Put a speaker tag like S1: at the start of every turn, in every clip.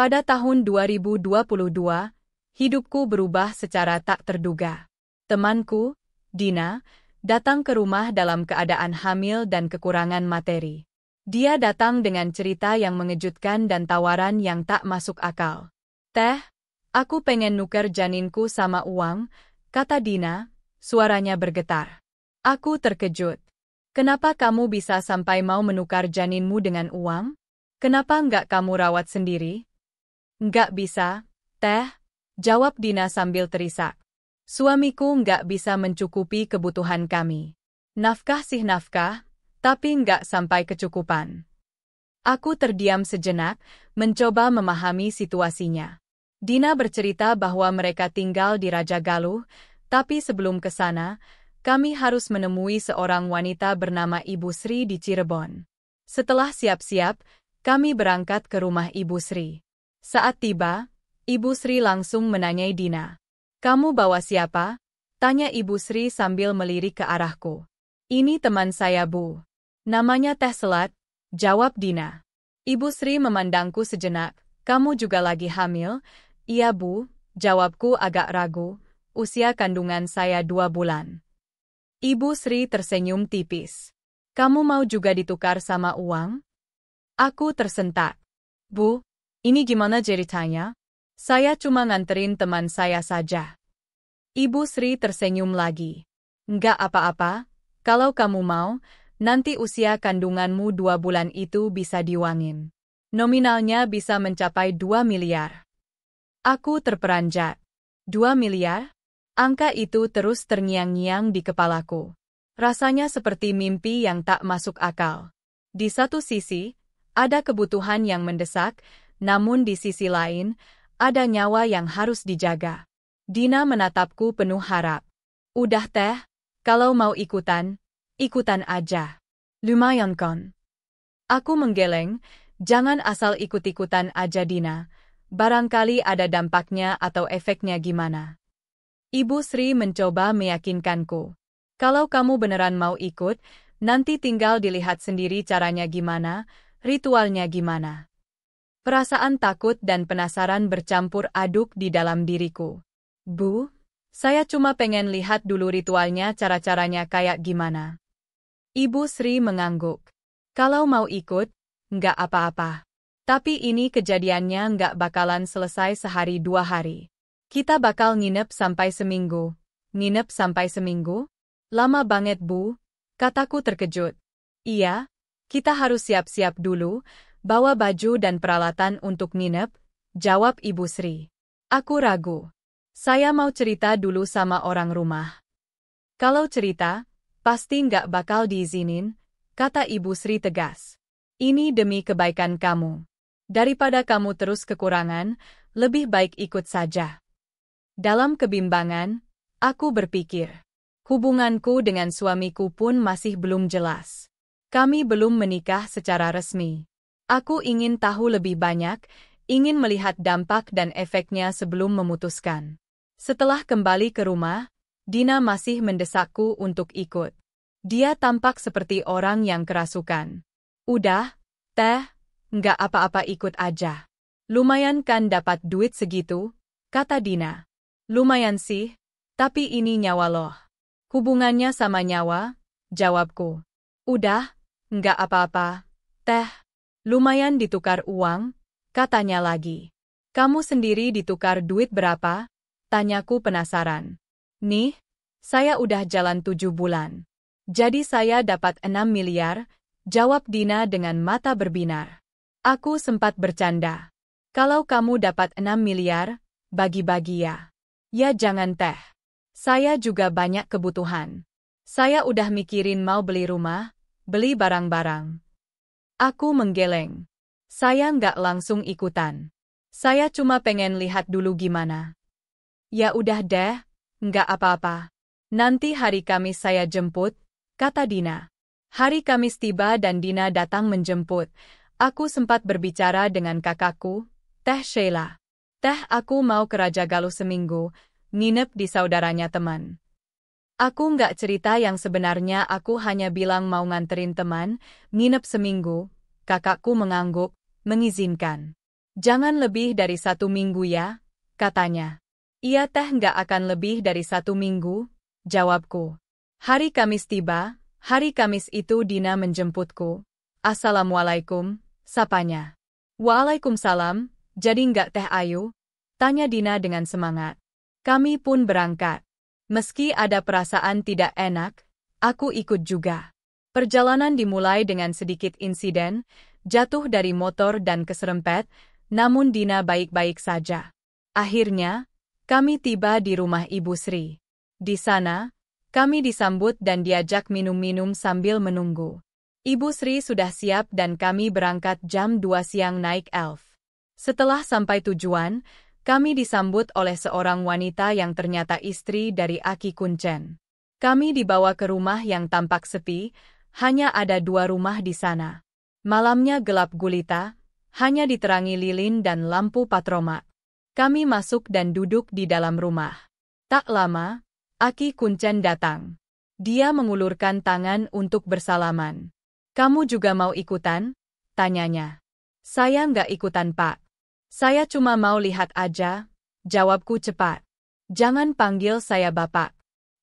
S1: Pada tahun 2022, hidupku berubah secara tak terduga. Temanku, Dina, datang ke rumah dalam keadaan hamil dan kekurangan materi. Dia datang dengan cerita yang mengejutkan dan tawaran yang tak masuk akal. "Teh, aku pengen nuker janinku sama uang," kata Dina, suaranya bergetar. Aku terkejut. "Kenapa kamu bisa sampai mau menukar janinmu dengan uang? Kenapa nggak kamu rawat sendiri?" "Nggak bisa, Teh," jawab Dina sambil terisak. "Suamiku nggak bisa mencukupi kebutuhan kami. Nafkah sih nafkah, tapi nggak sampai kecukupan." Aku terdiam sejenak, mencoba memahami situasinya. Dina bercerita bahwa mereka tinggal di Raja Galuh, tapi sebelum ke sana, kami harus menemui seorang wanita bernama Ibu Sri di Cirebon. Setelah siap-siap, kami berangkat ke rumah Ibu Sri. Saat tiba, Ibu Sri langsung menanyai Dina. "Kamu bawa siapa?" tanya Ibu Sri sambil melirik ke arahku. "Ini teman saya, Bu. Namanya Teh Selat," jawab Dina. Ibu Sri memandangku sejenak. "Kamu juga lagi hamil?" "Iya, Bu," jawabku agak ragu. "Usia kandungan saya 2 bulan." Ibu Sri tersenyum tipis. "Kamu mau juga ditukar sama uang?" Aku tersentak. "Bu, ini gimana ceritanya? Saya cuma nganterin teman saya saja." Ibu Sri tersenyum lagi. "Nggak apa-apa, kalau kamu mau, nanti usia kandunganmu 2 bulan itu bisa diuangin. Nominalnya bisa mencapai 2 miliar. Aku terperanjat. 2 miliar? Angka itu terus terngiang-ngiang di kepalaku. Rasanya seperti mimpi yang tak masuk akal. Di satu sisi, ada kebutuhan yang mendesak, namun di sisi lain, ada nyawa yang harus dijaga. Dina menatapku penuh harap. "Udah Teh, kalau mau ikutan, ikutan aja. Lumayan kan?" Aku menggeleng, "Jangan asal ikut-ikutan aja Dina. Barangkali ada dampaknya atau efeknya gimana." Ibu Sri mencoba meyakinkanku. "Kalau kamu beneran mau ikut, nanti tinggal dilihat sendiri caranya gimana, ritualnya gimana." Perasaan takut dan penasaran bercampur aduk di dalam diriku. "Bu, saya cuma pengen lihat dulu ritualnya cara-caranya kayak gimana." Ibu Sri mengangguk. "Kalau mau ikut, nggak apa-apa. Tapi ini kejadiannya nggak bakalan selesai sehari 2 hari. Kita bakal nginep sampai seminggu." "Nginep sampai seminggu? Lama banget, Bu," kataku terkejut. "Iya, kita harus siap-siap dulu, bawa baju dan peralatan untuk nginep," jawab Ibu Sri. Aku ragu. "Saya mau cerita dulu sama orang rumah." "Kalau cerita, pasti nggak bakal diizinin," kata Ibu Sri tegas. "Ini demi kebaikan kamu. Daripada kamu terus kekurangan, lebih baik ikut saja." Dalam kebimbangan, aku berpikir. Hubunganku dengan suamiku pun masih belum jelas. Kami belum menikah secara resmi. Aku ingin tahu lebih banyak, ingin melihat dampak dan efeknya sebelum memutuskan. Setelah kembali ke rumah, Dina masih mendesakku untuk ikut. Dia tampak seperti orang yang kerasukan. "Udah, Teh, nggak apa-apa ikut aja. Lumayan kan dapat duit segitu," kata Dina. "Lumayan sih, tapi ini nyawa loh." "Hubungannya sama nyawa?" jawabku. "Udah, nggak apa-apa, Teh. Lumayan ditukar uang," katanya lagi. "Kamu sendiri ditukar duit berapa?" tanyaku penasaran. "Nih, saya udah jalan 7 bulan. Jadi saya dapat 6 miliar, jawab Dina dengan mata berbinar. Aku sempat bercanda. "Kalau kamu dapat 6 miliar, bagi-bagi ya." "Ya jangan Teh. Saya juga banyak kebutuhan. Saya udah mikirin mau beli rumah, beli barang-barang." Aku menggeleng. Saya nggak langsung ikutan. Saya cuma pengen lihat dulu gimana. "Ya udah deh, nggak apa-apa. Nanti hari Kamis saya jemput," kata Dina. Hari Kamis tiba dan Dina datang menjemput. Aku sempat berbicara dengan kakakku, Teh Sheila. "Teh, aku mau ke Raja Galuh seminggu, nginep di saudaranya teman." Aku nggak cerita yang sebenarnya, aku hanya bilang mau nganterin teman, nginep seminggu. Kakakku mengangguk, mengizinkan. Jangan lebih dari 1 minggu ya, katanya. Iya teh nggak akan lebih dari 1 minggu, jawabku. Hari Kamis tiba, hari Kamis itu Dina menjemputku. Assalamualaikum, sapanya. Waalaikumsalam, jadi nggak teh Ayu? Tanya Dina dengan semangat. Kami pun berangkat. Meski ada perasaan tidak enak, aku ikut juga. Perjalanan dimulai dengan sedikit insiden, jatuh dari motor dan keserempet, namun Dina baik-baik saja. Akhirnya, kami tiba di rumah Ibu Sri. Di sana, kami disambut dan diajak minum-minum sambil menunggu. Ibu Sri sudah siap dan kami berangkat jam 2 siang naik Elf. Setelah sampai tujuan, kami disambut oleh seorang wanita yang ternyata istri dari Aki Kuncen. Kami dibawa ke rumah yang tampak sepi, hanya ada 2 rumah di sana. Malamnya gelap gulita, hanya diterangi lilin dan lampu patromak. Kami masuk dan duduk di dalam rumah. Tak lama, Aki Kuncen datang. Dia mengulurkan tangan untuk bersalaman. Kamu juga mau ikutan? Tanyanya. Saya nggak ikutan, Pak. Saya cuma mau lihat aja, jawabku cepat. Jangan panggil saya Bapak.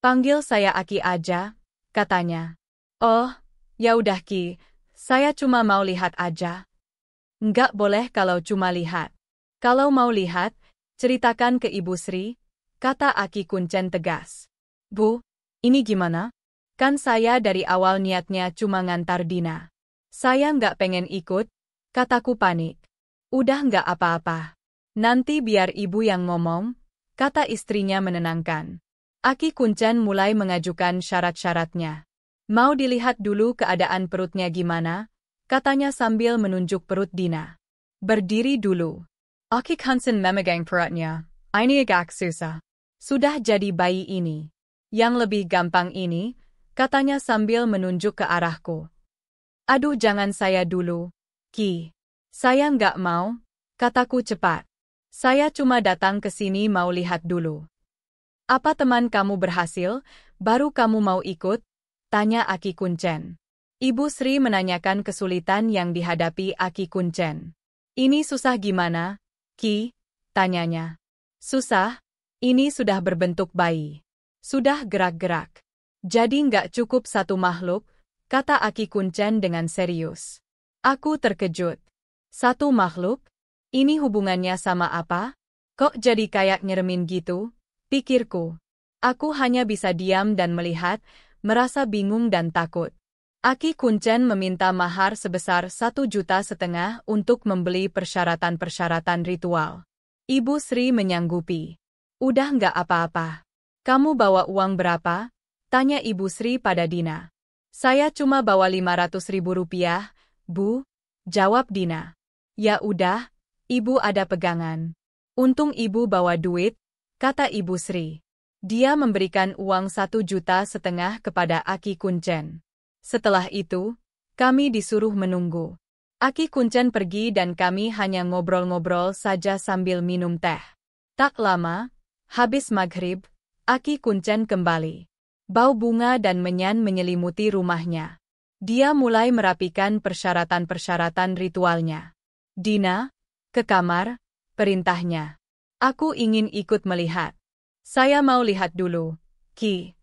S1: Panggil saya Aki aja, katanya. Oh, ya udah Ki, saya cuma mau lihat aja. Nggak boleh kalau cuma lihat. Kalau mau lihat, ceritakan ke Ibu Sri, kata Aki Kuncen tegas. Bu, ini gimana? Kan saya dari awal niatnya cuma ngantar Dina. Saya nggak pengen ikut, kataku panik. Udah nggak apa-apa. Nanti biar ibu yang ngomong, kata istrinya menenangkan. Aki Kuncen mulai mengajukan syarat-syaratnya. Mau dilihat dulu keadaan perutnya gimana, katanya sambil menunjuk perut Dina. Berdiri dulu. Aki Kuncen memegang perutnya. Ini agak susah. Sudah jadi bayi ini. Yang lebih gampang ini, katanya sambil menunjuk ke arahku. Aduh jangan saya dulu, Ki. Saya nggak mau, kataku cepat. Saya cuma datang ke sini mau lihat dulu. Apa teman kamu berhasil, baru kamu mau ikut? Tanya Aki Kuncen. Ibu Sri menanyakan kesulitan yang dihadapi Aki Kuncen. Ini susah gimana, Ki? Tanyanya. Susah? Ini sudah berbentuk bayi. Sudah gerak-gerak. Jadi nggak cukup 1 makhluk, kata Aki Kuncen dengan serius. Aku terkejut. 1 makhluk? Ini hubungannya sama apa? Kok jadi kayak nyeremin gitu? Pikirku. Aku hanya bisa diam dan melihat, merasa bingung dan takut. Aki Kuncen meminta mahar sebesar 1,5 juta untuk membeli persyaratan-persyaratan ritual. Ibu Sri menyanggupi. Udah nggak apa-apa. Kamu bawa uang berapa? Tanya Ibu Sri pada Dina. Saya cuma bawa 500.000 rupiah, Bu, jawab Dina. Ya udah, Ibu ada pegangan. Untung Ibu bawa duit, kata Ibu Sri. Dia memberikan uang 1,5 juta kepada Aki Kuncen. Setelah itu, kami disuruh menunggu. Aki Kuncen pergi dan kami hanya ngobrol-ngobrol saja sambil minum teh. Tak lama, habis maghrib, Aki Kuncen kembali. Bau bunga dan menyan menyelimuti rumahnya. Dia mulai merapikan persyaratan-persyaratan ritualnya. Dina, ke kamar, perintahnya. Aku ingin ikut melihat. Saya mau lihat dulu, Ki.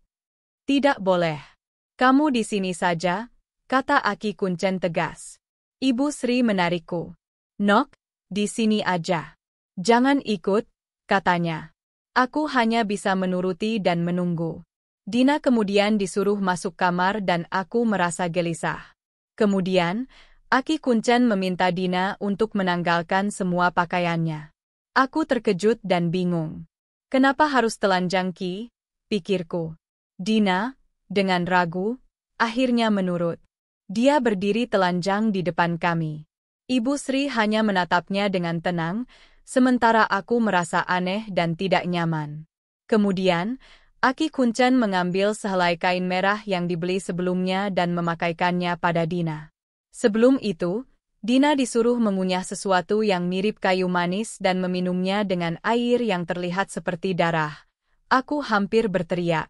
S1: Tidak boleh. Kamu di sini saja, kata Aki Kuncen tegas. Ibu Sri menarikku. Nok, di sini aja. Jangan ikut, katanya. Aku hanya bisa menuruti dan menunggu. Dina kemudian disuruh masuk kamar dan aku merasa gelisah. Kemudian, Aki Kuncen meminta Dina untuk menanggalkan semua pakaiannya. Aku terkejut dan bingung. Kenapa harus telanjang Ki? Pikirku. Dina, dengan ragu, akhirnya menurut. Dia berdiri telanjang di depan kami. Ibu Sri hanya menatapnya dengan tenang, sementara aku merasa aneh dan tidak nyaman. Kemudian, Aki Kuncen mengambil sehelai kain merah yang dibeli sebelumnya dan memakaikannya pada Dina. Sebelum itu, Dina disuruh mengunyah sesuatu yang mirip kayu manis dan meminumnya dengan air yang terlihat seperti darah. Aku hampir berteriak.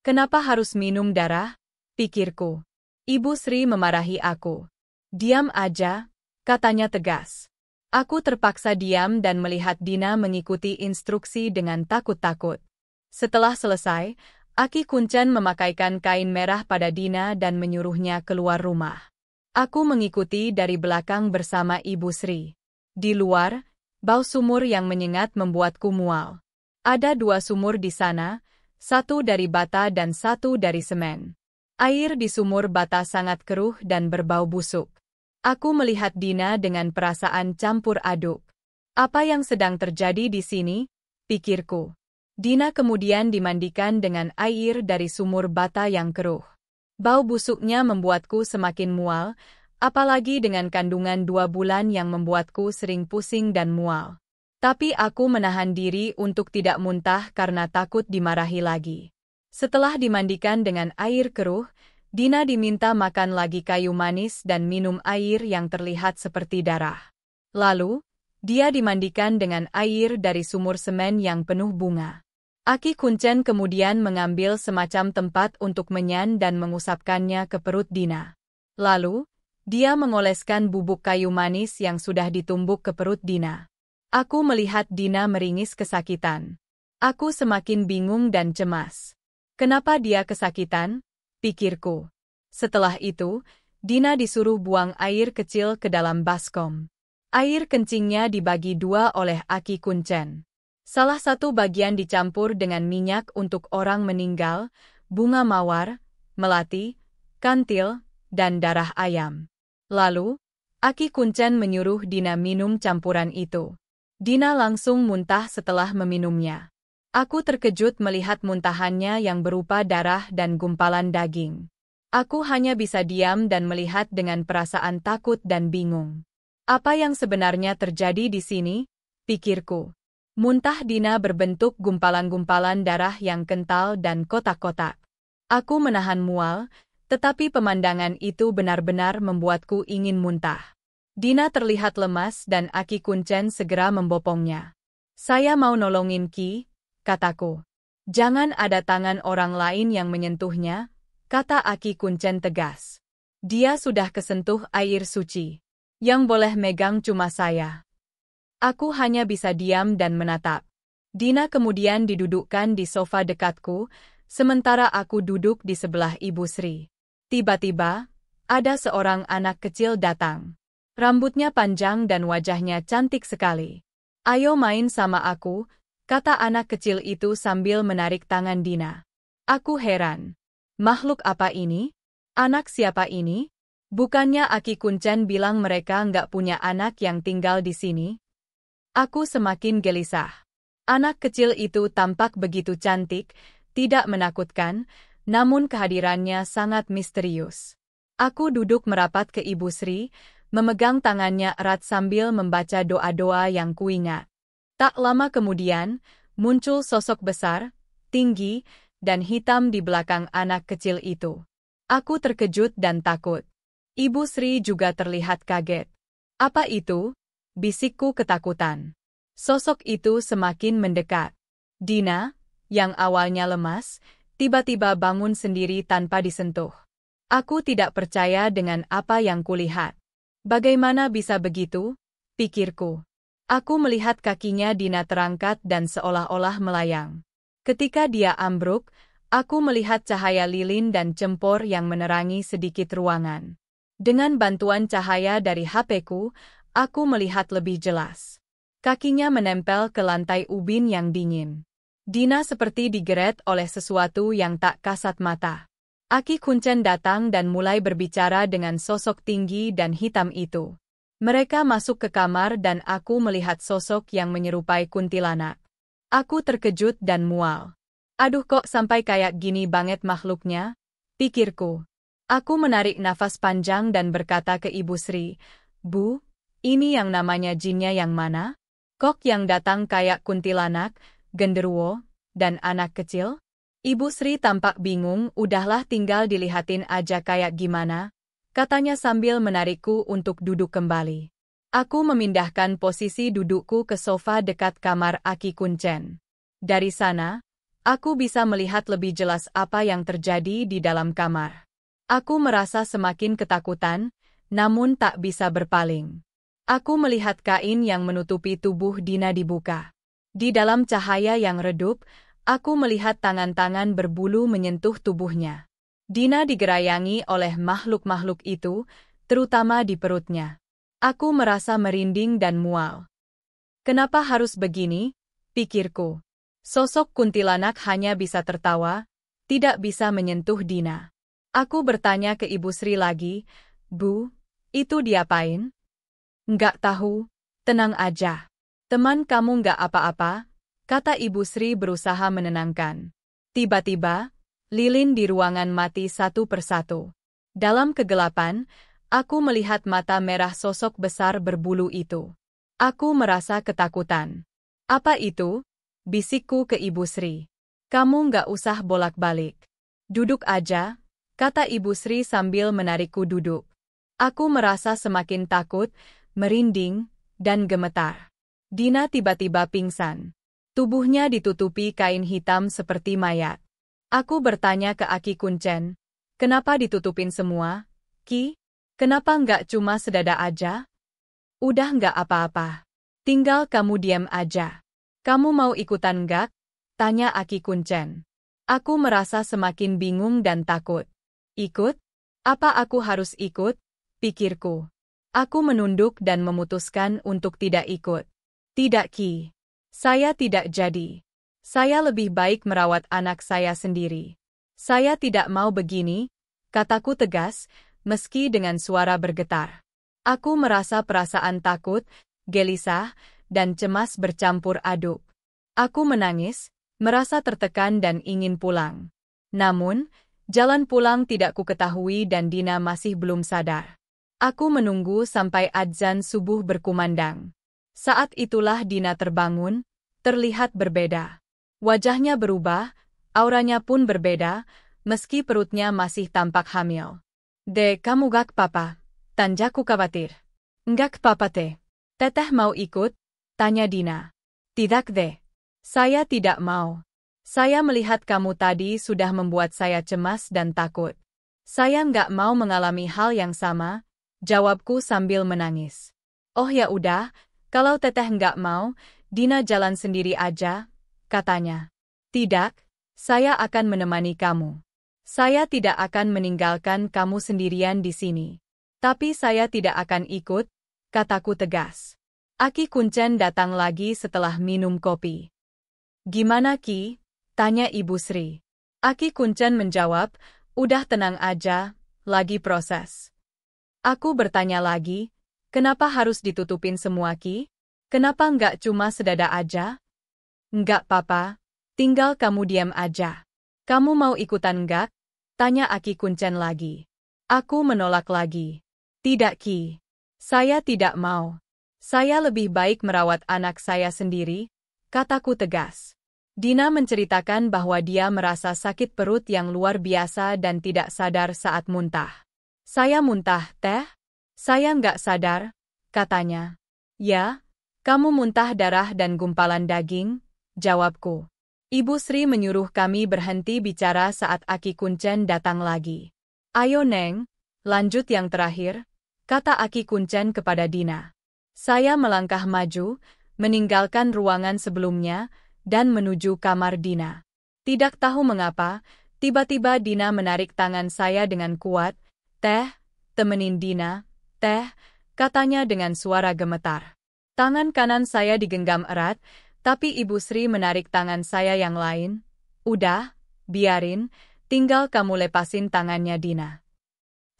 S1: Kenapa harus minum darah? Pikirku. Ibu Sri memarahi aku. Diam aja, katanya tegas. Aku terpaksa diam dan melihat Dina mengikuti instruksi dengan takut-takut. Setelah selesai, Aki Kuncen memakaikan kain merah pada Dina dan menyuruhnya keluar rumah. Aku mengikuti dari belakang bersama Ibu Sri. Di luar, bau sumur yang menyengat membuatku mual. Ada 2 sumur di sana, 1 dari bata dan 1 dari semen. Air di sumur bata sangat keruh dan berbau busuk. Aku melihat Dina dengan perasaan campur aduk. Apa yang sedang terjadi di sini? Pikirku. Dina kemudian dimandikan dengan air dari sumur bata yang keruh. Bau busuknya membuatku semakin mual, apalagi dengan kandungan 2 bulan yang membuatku sering pusing dan mual. Tapi aku menahan diri untuk tidak muntah karena takut dimarahi lagi. Setelah dimandikan dengan air keruh, Dina diminta makan lagi kayu manis dan minum air yang terlihat seperti darah. Lalu, dia dimandikan dengan air dari sumur semen yang penuh bunga. Aki Kuncen kemudian mengambil semacam tempat untuk menyan dan mengusapkannya ke perut Dina. Lalu, dia mengoleskan bubuk kayu manis yang sudah ditumbuk ke perut Dina. Aku melihat Dina meringis kesakitan. Aku semakin bingung dan cemas. Kenapa dia kesakitan? Pikirku. Setelah itu, Dina disuruh buang air kecil ke dalam baskom. Air kencingnya dibagi 2 oleh Aki Kuncen. Salah satu bagian dicampur dengan minyak untuk orang meninggal, bunga mawar, melati, kantil, dan darah ayam. Lalu, Aki Kuncen menyuruh Dina minum campuran itu. Dina langsung muntah setelah meminumnya. Aku terkejut melihat muntahannya yang berupa darah dan gumpalan daging. Aku hanya bisa diam dan melihat dengan perasaan takut dan bingung. Apa yang sebenarnya terjadi di sini? Pikirku. Muntah Dina berbentuk gumpalan-gumpalan darah yang kental dan kotak-kotak. Aku menahan mual, tetapi pemandangan itu benar-benar membuatku ingin muntah. Dina terlihat lemas dan Aki Kuncen segera membopongnya. Saya mau nolongin Ki, kataku. Jangan ada tangan orang lain yang menyentuhnya, kata Aki Kuncen tegas. Dia sudah kesentuh air suci. Yang boleh megang cuma saya. Aku hanya bisa diam dan menatap. Dina kemudian didudukkan di sofa dekatku, sementara aku duduk di sebelah Ibu Sri. Tiba-tiba, ada seorang anak kecil datang. Rambutnya panjang dan wajahnya cantik sekali. Ayo main sama aku, kata anak kecil itu sambil menarik tangan Dina. Aku heran. Makhluk apa ini? Anak siapa ini? Bukannya Aki Kuncen bilang mereka nggak punya anak yang tinggal di sini? Aku semakin gelisah. Anak kecil itu tampak begitu cantik, tidak menakutkan, namun kehadirannya sangat misterius. Aku duduk merapat ke Ibu Sri, memegang tangannya erat sambil membaca doa-doa yang kuingat. Tak lama kemudian, muncul sosok besar, tinggi, dan hitam di belakang anak kecil itu. Aku terkejut dan takut. Ibu Sri juga terlihat kaget. Apa itu? Bisikku ketakutan. Sosok itu semakin mendekat. Dina, yang awalnya lemas, tiba-tiba bangun sendiri tanpa disentuh. Aku tidak percaya dengan apa yang kulihat. Bagaimana bisa begitu? Pikirku. Aku melihat kakinya Dina terangkat dan seolah-olah melayang. Ketika dia ambruk, aku melihat cahaya lilin dan cempor yang menerangi sedikit ruangan. Dengan bantuan cahaya dari HP-ku, aku melihat lebih jelas. Kakinya menempel ke lantai ubin yang dingin. Dina seperti digeret oleh sesuatu yang tak kasat mata. Aki Kuncen datang dan mulai berbicara dengan sosok tinggi dan hitam itu. Mereka masuk ke kamar dan aku melihat sosok yang menyerupai kuntilanak. Aku terkejut dan mual. Aduh, kok sampai kayak gini banget makhluknya? Pikirku. Aku menarik nafas panjang dan berkata ke Ibu Sri, Bu, ini yang namanya jinnya yang mana? Kok yang datang kayak kuntilanak, genderuwo, dan anak kecil? Ibu Sri tampak bingung, udahlah tinggal dilihatin aja kayak gimana, katanya sambil menarikku untuk duduk kembali. Aku memindahkan posisi dudukku ke sofa dekat kamar Aki Kuncen. Dari sana, aku bisa melihat lebih jelas apa yang terjadi di dalam kamar. Aku merasa semakin ketakutan, namun tak bisa berpaling. Aku melihat kain yang menutupi tubuh Dina dibuka. Di dalam cahaya yang redup, aku melihat tangan-tangan berbulu menyentuh tubuhnya. Dina digerayangi oleh makhluk-makhluk itu, terutama di perutnya. Aku merasa merinding dan mual. Kenapa harus begini? Pikirku. Sosok kuntilanak hanya bisa tertawa, tidak bisa menyentuh Dina. Aku bertanya ke Ibu Sri lagi, Bu, itu diapain? Nggak tahu, tenang aja. Teman kamu nggak apa-apa, kata Ibu Sri berusaha menenangkan. Tiba-tiba, lilin di ruangan mati satu persatu. Dalam kegelapan, aku melihat mata merah sosok besar berbulu itu. Aku merasa ketakutan. Apa itu? Bisikku ke Ibu Sri. Kamu nggak usah bolak-balik. Duduk aja, kata Ibu Sri sambil menarikku duduk. Aku merasa semakin takut, merinding, dan gemetar. Dina tiba-tiba pingsan. Tubuhnya ditutupi kain hitam seperti mayat. Aku bertanya ke Aki Kuncen, kenapa ditutupin semua, Ki? Kenapa nggak cuma sedada aja? Udah nggak apa-apa. Tinggal kamu diam aja. Kamu mau ikutan nggak? Tanya Aki Kuncen. Aku merasa semakin bingung dan takut. Ikut? Apa aku harus ikut? Pikirku. Aku menunduk dan memutuskan untuk tidak ikut. Tidak, Ki. Saya tidak jadi. Saya lebih baik merawat anak saya sendiri. Saya tidak mau begini, kataku tegas, meski dengan suara bergetar. Aku merasa perasaan takut, gelisah, dan cemas bercampur aduk. Aku menangis, merasa tertekan dan ingin pulang. Namun, jalan pulang tidak kuketahui dan Dina masih belum sadar. Aku menunggu sampai adzan subuh berkumandang. Saat itulah Dina terbangun, terlihat berbeda. Wajahnya berubah, auranya pun berbeda, meski perutnya masih tampak hamil. Kamu gak apa-apa? Tanjaku khawatir. Enggak apa-apa teh. Teteh mau ikut? Tanya Dina. Tidak deh. Saya tidak mau. Saya melihat kamu tadi sudah membuat saya cemas dan takut. Saya nggak mau mengalami hal yang sama, jawabku sambil menangis. Oh ya udah, kalau teteh nggak mau, Dina jalan sendiri aja, katanya. Tidak, saya akan menemani kamu. Saya tidak akan meninggalkan kamu sendirian di sini. Tapi saya tidak akan ikut, kataku tegas. Aki Kuncen datang lagi setelah minum kopi. Gimana Ki? Tanya Ibu Sri. Aki Kuncen menjawab, udah tenang aja, lagi proses. Aku bertanya lagi, kenapa harus ditutupin semua Ki? Kenapa nggak cuma sedada aja? Nggak apa-apa, tinggal kamu diam aja. Kamu mau ikutan nggak? Tanya Aki Kuncen lagi. Aku menolak lagi. Tidak Ki, saya tidak mau. Saya lebih baik merawat anak saya sendiri, kataku tegas. Dina menceritakan bahwa dia merasa sakit perut yang luar biasa dan tidak sadar saat muntah. Saya muntah, Teh? Saya nggak sadar, katanya. Ya, kamu muntah darah dan gumpalan daging, jawabku. Ibu Sri menyuruh kami berhenti bicara saat Aki Kuncen datang lagi. Ayo Neng, lanjut yang terakhir, kata Aki Kuncen kepada Dina. Saya melangkah maju, meninggalkan ruangan sebelumnya, dan menuju kamar Dina. Tidak tahu mengapa, tiba-tiba Dina menarik tangan saya dengan kuat. Teh, temenin Dina, Teh, katanya dengan suara gemetar. Tangan kanan saya digenggam erat, tapi Ibu Sri menarik tangan saya yang lain. Udah, biarin, tinggal kamu lepasin tangannya Dina.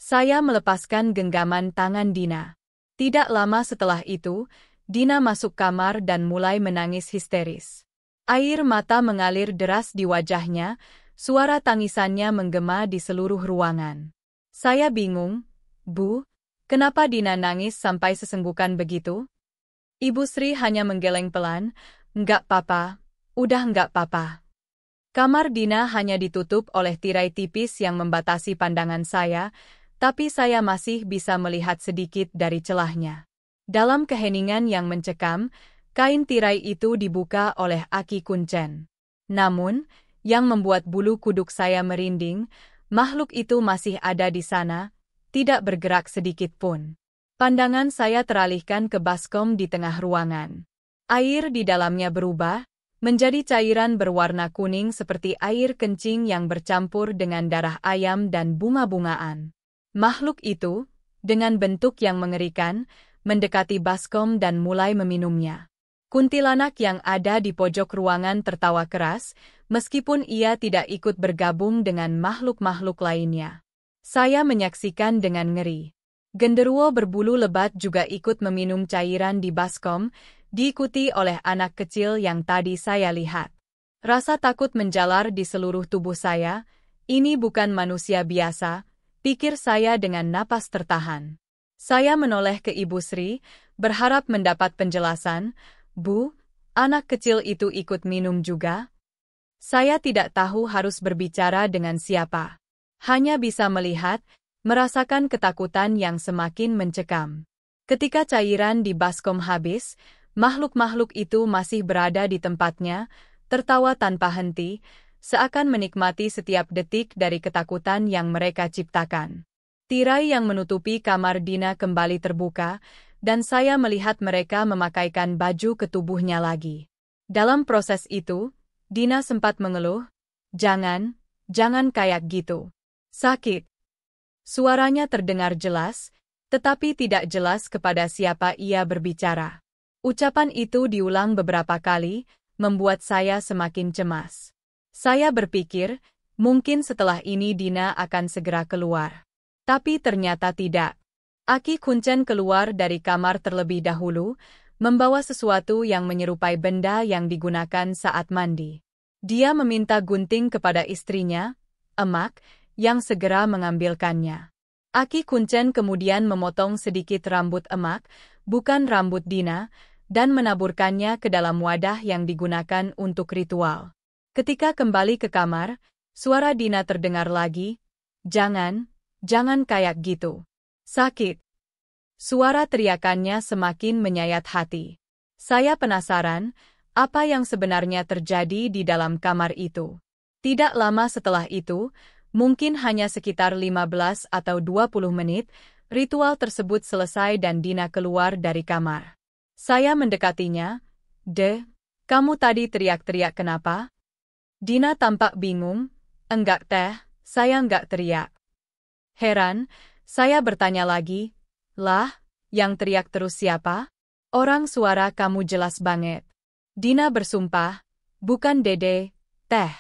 S1: Saya melepaskan genggaman tangan Dina. Tidak lama setelah itu, Dina masuk kamar dan mulai menangis histeris. Air mata mengalir deras di wajahnya, suara tangisannya menggema di seluruh ruangan. Saya bingung, Bu, kenapa Dina nangis sampai sesenggukan begitu? Ibu Sri hanya menggeleng pelan, nggak apa-apa, udah nggak apa-apa. Kamar Dina hanya ditutup oleh tirai tipis yang membatasi pandangan saya, tapi saya masih bisa melihat sedikit dari celahnya. Dalam keheningan yang mencekam, kain tirai itu dibuka oleh Aki Kuncen. Namun, yang membuat bulu kuduk saya merinding, makhluk itu masih ada di sana, tidak bergerak sedikit pun. Pandangan saya teralihkan ke baskom di tengah ruangan. Air di dalamnya berubah menjadi cairan berwarna kuning seperti air kencing yang bercampur dengan darah ayam dan bunga-bungaan. Makhluk itu, dengan bentuk yang mengerikan, mendekati baskom dan mulai meminumnya. Kuntilanak yang ada di pojok ruangan tertawa keras, meskipun ia tidak ikut bergabung dengan makhluk-makhluk lainnya. Saya menyaksikan dengan ngeri. Genderuwo berbulu lebat juga ikut meminum cairan di baskom, diikuti oleh anak kecil yang tadi saya lihat. Rasa takut menjalar di seluruh tubuh saya. Ini bukan manusia biasa, pikir saya dengan napas tertahan. Saya menoleh ke Ibu Sri, berharap mendapat penjelasan. Bu, anak kecil itu ikut minum juga? Saya tidak tahu harus berbicara dengan siapa. Hanya bisa melihat, merasakan ketakutan yang semakin mencekam. Ketika cairan di baskom habis, makhluk-makhluk itu masih berada di tempatnya, tertawa tanpa henti, seakan menikmati setiap detik dari ketakutan yang mereka ciptakan. Tirai yang menutupi kamar Dina kembali terbuka, dan saya melihat mereka memakaikan baju ke tubuhnya lagi. Dalam proses itu, Dina sempat mengeluh, jangan kayak gitu. Sakit. Suaranya terdengar jelas, tetapi tidak jelas kepada siapa ia berbicara. Ucapan itu diulang beberapa kali, membuat saya semakin cemas. Saya berpikir, mungkin setelah ini Dina akan segera keluar. Tapi ternyata tidak. Aki Kuncen keluar dari kamar terlebih dahulu, membawa sesuatu yang menyerupai benda yang digunakan saat mandi. Dia meminta gunting kepada istrinya, Emak, yang segera mengambilkannya. Aki Kuncen kemudian memotong sedikit rambut Emak, bukan rambut Dina, dan menaburkannya ke dalam wadah yang digunakan untuk ritual. Ketika kembali ke kamar, suara Dina terdengar lagi, jangan kayak gitu. Sakit. Suara teriakannya semakin menyayat hati. Saya penasaran, apa yang sebenarnya terjadi di dalam kamar itu. Tidak lama setelah itu, mungkin hanya sekitar 15 atau 20 menit, ritual tersebut selesai dan Dina keluar dari kamar. Saya mendekatinya, kamu tadi teriak-teriak kenapa? Dina tampak bingung, enggak teh, saya enggak teriak. Heran, saya bertanya lagi, lah, yang teriak terus siapa? Orang suara kamu jelas banget. Dina bersumpah, bukan Dede, teh.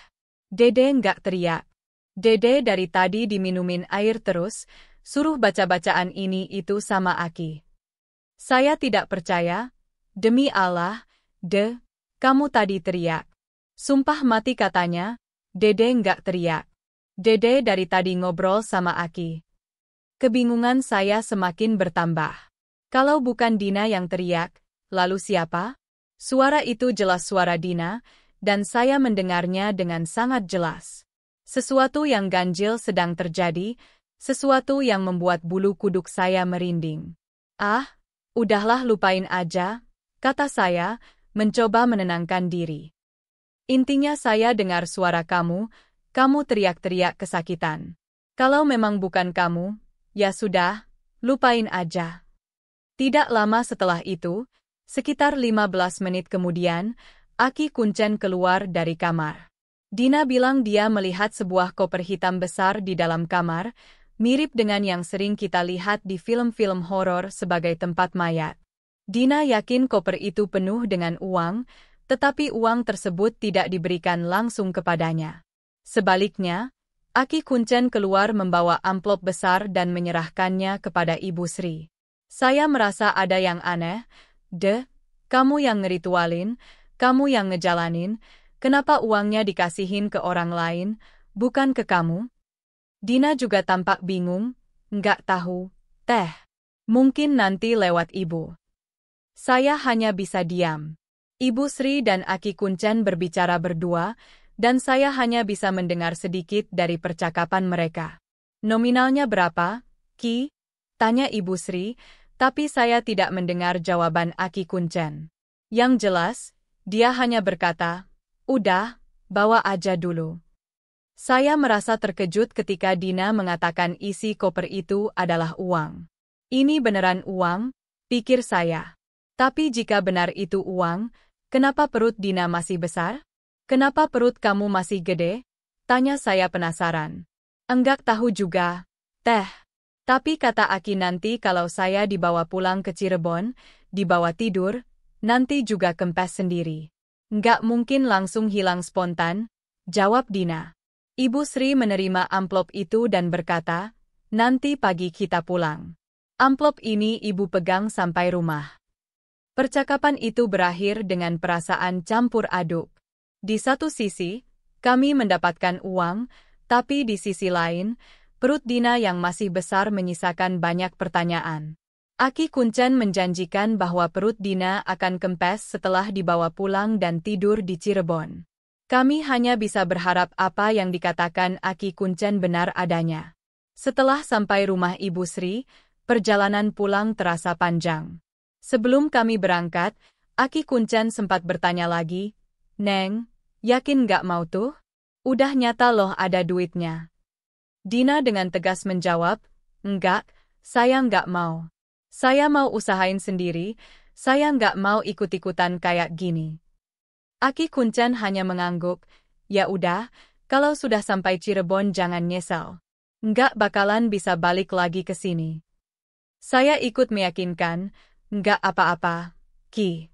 S1: Dede enggak teriak. Dede dari tadi diminumin air terus, suruh baca-bacaan ini itu sama Aki. Saya tidak percaya, demi Allah, kamu tadi teriak. Sumpah mati katanya, Dede enggak teriak. Dede dari tadi ngobrol sama Aki. Kebingungan saya semakin bertambah. Kalau bukan Dina yang teriak, lalu siapa? Suara itu jelas suara Dina, dan saya mendengarnya dengan sangat jelas. Sesuatu yang ganjil sedang terjadi, sesuatu yang membuat bulu kuduk saya merinding. Ah, udahlah lupain aja, kata saya, mencoba menenangkan diri. Intinya saya dengar suara kamu teriak-teriak kesakitan. Kalau memang bukan kamu, ya sudah, lupain aja. Tidak lama setelah itu, sekitar 15 menit kemudian, Aki Kuncen keluar dari kamar. Dina bilang dia melihat sebuah koper hitam besar di dalam kamar, mirip dengan yang sering kita lihat di film-film horor sebagai tempat mayat. Dina yakin koper itu penuh dengan uang, tetapi uang tersebut tidak diberikan langsung kepadanya. Sebaliknya, Aki Kuncen keluar membawa amplop besar dan menyerahkannya kepada Ibu Sri. Saya merasa ada yang aneh, kamu yang ngeritualin, kamu yang ngejalanin, kenapa uangnya dikasihin ke orang lain, bukan ke kamu? Dina juga tampak bingung, nggak tahu, teh. Mungkin nanti lewat ibu. Saya hanya bisa diam. Ibu Sri dan Aki Kuncen berbicara berdua, dan saya hanya bisa mendengar sedikit dari percakapan mereka. Nominalnya berapa, Ki? Tanya Ibu Sri, tapi saya tidak mendengar jawaban Aki Kuncen. Yang jelas, dia hanya berkata, udah, bawa aja dulu. Saya merasa terkejut ketika Dina mengatakan isi koper itu adalah uang. Ini beneran uang, pikir saya. Tapi jika benar itu uang, kenapa perut Dina masih besar? Kenapa perut kamu masih gede? Tanya saya penasaran. Enggak tahu juga, Teh. Tapi kata Aki nanti kalau saya dibawa pulang ke Cirebon, dibawa tidur, nanti juga kempes sendiri. Enggak mungkin langsung hilang spontan, jawab Dina. Ibu Sri menerima amplop itu dan berkata, nanti pagi kita pulang. Amplop ini ibu pegang sampai rumah. Percakapan itu berakhir dengan perasaan campur aduk. Di satu sisi, kami mendapatkan uang, tapi di sisi lain, perut Dina yang masih besar menyisakan banyak pertanyaan. Aki Kuncen menjanjikan bahwa perut Dina akan kempes setelah dibawa pulang dan tidur di Cirebon. Kami hanya bisa berharap apa yang dikatakan Aki Kuncen benar adanya. Setelah sampai rumah Ibu Sri, perjalanan pulang terasa panjang. Sebelum kami berangkat, Aki Kuncen sempat bertanya lagi, Neng, yakin nggak mau tuh? Udah nyata loh ada duitnya. Dina dengan tegas menjawab, enggak, saya nggak mau. Saya mau usahain sendiri, saya nggak mau ikut-ikutan kayak gini. Aki Kuncen hanya mengangguk, ya udah, kalau sudah sampai Cirebon jangan nyesel. Nggak bakalan bisa balik lagi ke sini. Saya ikut meyakinkan, nggak apa-apa, Ki.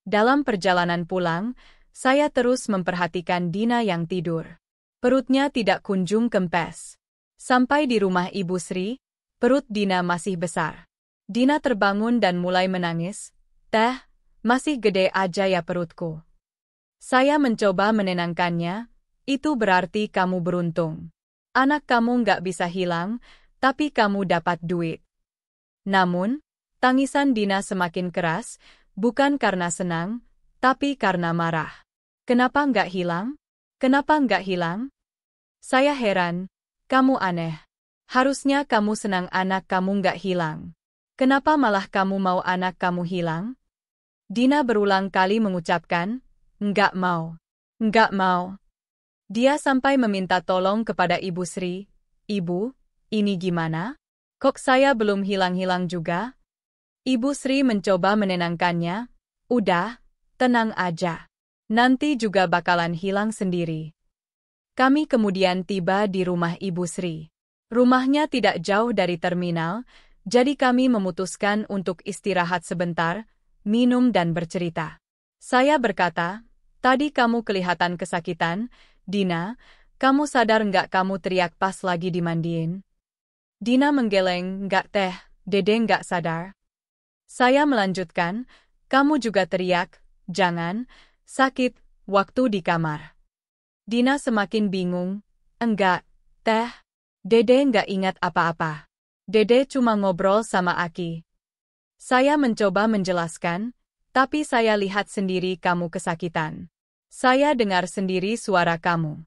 S1: Dalam perjalanan pulang, saya terus memperhatikan Dina yang tidur. Perutnya tidak kunjung kempes. Sampai di rumah Ibu Sri, perut Dina masih besar. Dina terbangun dan mulai menangis, Teh, masih gede aja ya perutku. Saya mencoba menenangkannya, itu berarti kamu beruntung. Anak kamu nggak bisa hilang, tapi kamu dapat duit. Namun, tangisan Dina semakin keras, bukan karena senang, tapi karena marah. Kenapa nggak hilang? Kenapa nggak hilang? Saya heran, kamu aneh. Harusnya kamu senang anak kamu nggak hilang. Kenapa malah kamu mau anak kamu hilang? Dina berulang kali mengucapkan, nggak mau. Nggak mau. Dia sampai meminta tolong kepada Ibu Sri, Ibu, ini gimana? Kok saya belum hilang-hilang juga? Ibu Sri mencoba menenangkannya, udah, tenang aja. Nanti juga bakalan hilang sendiri. Kami kemudian tiba di rumah Ibu Sri. Rumahnya tidak jauh dari terminal, jadi kami memutuskan untuk istirahat sebentar, minum dan bercerita. Saya berkata, tadi kamu kelihatan kesakitan, Dina, kamu sadar nggak kamu teriak pas lagi dimandiin? Dina menggeleng, nggak Teh, Dede nggak sadar. Saya melanjutkan, kamu juga teriak, jangan, sakit, waktu di kamar. Dina semakin bingung, enggak, Teh, Dede nggak ingat apa-apa. Dede cuma ngobrol sama Aki. Saya mencoba menjelaskan, tapi saya lihat sendiri kamu kesakitan. Saya dengar sendiri suara kamu.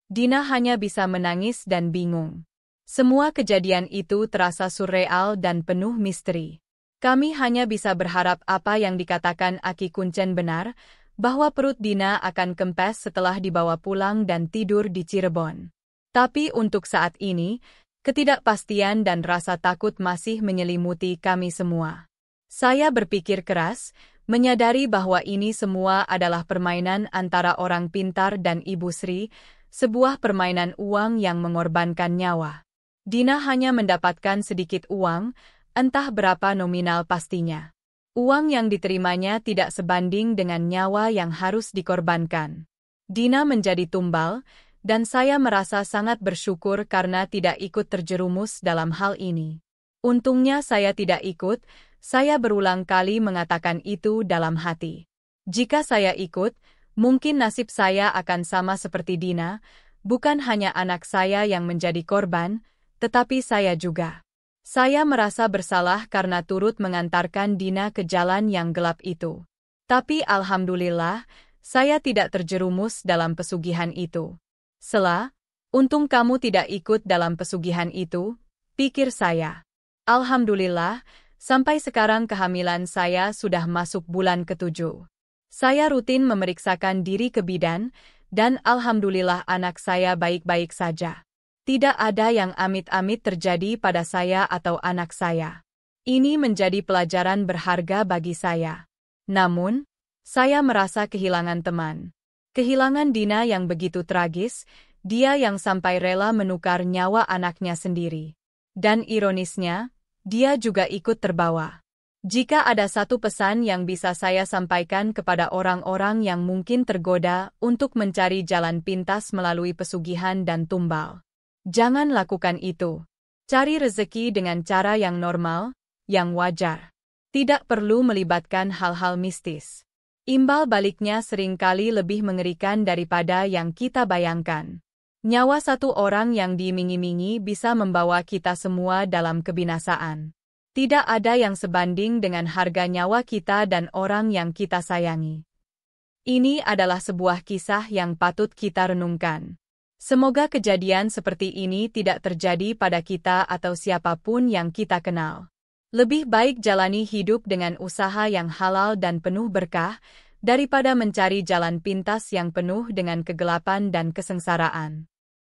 S1: Dina hanya bisa menangis dan bingung. Semua kejadian itu terasa surreal dan penuh misteri. Kami hanya bisa berharap apa yang dikatakan Aki Kuncen benar, bahwa perut Dina akan kempes setelah dibawa pulang dan tidur di Cirebon. Tapi untuk saat ini, ketidakpastian dan rasa takut masih menyelimuti kami semua. Saya berpikir keras, menyadari bahwa ini semua adalah permainan antara orang pintar dan Ibu Sri, sebuah permainan uang yang mengorbankan nyawa. Dina hanya mendapatkan sedikit uang, entah berapa nominal pastinya. Uang yang diterimanya tidak sebanding dengan nyawa yang harus dikorbankan. Dina menjadi tumbal, dan saya merasa sangat bersyukur karena tidak ikut terjerumus dalam hal ini. Untungnya saya tidak ikut, saya berulang kali mengatakan itu dalam hati. Jika saya ikut, mungkin nasib saya akan sama seperti Dina, bukan hanya anak saya yang menjadi korban, tetapi saya juga. Saya merasa bersalah karena turut mengantarkan Dina ke jalan yang gelap itu. Tapi alhamdulillah, saya tidak terjerumus dalam pesugihan itu. Sela, untung kamu tidak ikut dalam pesugihan itu, pikir saya. Alhamdulillah, sampai sekarang kehamilan saya sudah masuk bulan ke-7. Saya rutin memeriksakan diri ke bidan, dan alhamdulillah anak saya baik-baik saja. Tidak ada yang amit-amit terjadi pada saya atau anak saya. Ini menjadi pelajaran berharga bagi saya. Namun, saya merasa kehilangan teman. Kehilangan Dina yang begitu tragis, dia yang sampai rela menukar nyawa anaknya sendiri. Dan ironisnya, dia juga ikut terbawa. Jika ada satu pesan yang bisa saya sampaikan kepada orang-orang yang mungkin tergoda untuk mencari jalan pintas melalui pesugihan dan tumbal, jangan lakukan itu. Cari rezeki dengan cara yang normal, yang wajar. Tidak perlu melibatkan hal-hal mistis. Imbal baliknya seringkali lebih mengerikan daripada yang kita bayangkan. Nyawa satu orang yang diiming-imingi bisa membawa kita semua dalam kebinasaan. Tidak ada yang sebanding dengan harga nyawa kita dan orang yang kita sayangi. Ini adalah sebuah kisah yang patut kita renungkan. Semoga kejadian seperti ini tidak terjadi pada kita atau siapapun yang kita kenal. Lebih baik jalani hidup dengan usaha yang halal dan penuh berkah, daripada mencari jalan pintas yang penuh dengan kegelapan dan kesengsaraan.